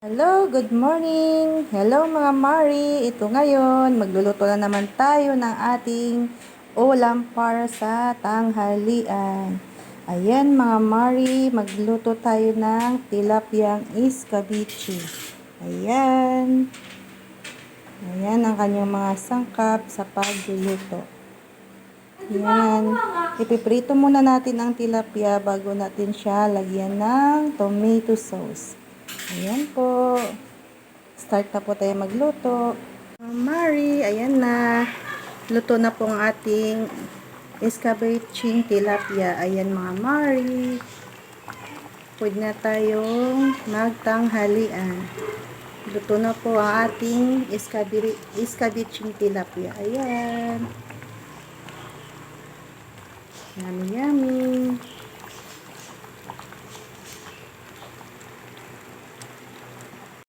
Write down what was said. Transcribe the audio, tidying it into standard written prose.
Hello, good morning! Hello mga Mari! Ito ngayon, magluluto na naman tayo ng ating ulam para sa tanghalian. Ayan mga Mari, magluto tayo ng tilapiyang escabeche. Ayan. Ayan ang kanyang mga sangkap sa pagluluto. Ayan. Ipiprito muna natin ang tilapia bago natin siya lagyan ng tomato sauce. Ayan po. Start na po tayo magluto. Mari, ayan na. Luto na po ang ating escabeche tilapia. Ayan mga Mari. Pwede na tayong magtanghalian. Luto na po ang ating escabeche tilapia. Ayan. Yummy, yummy.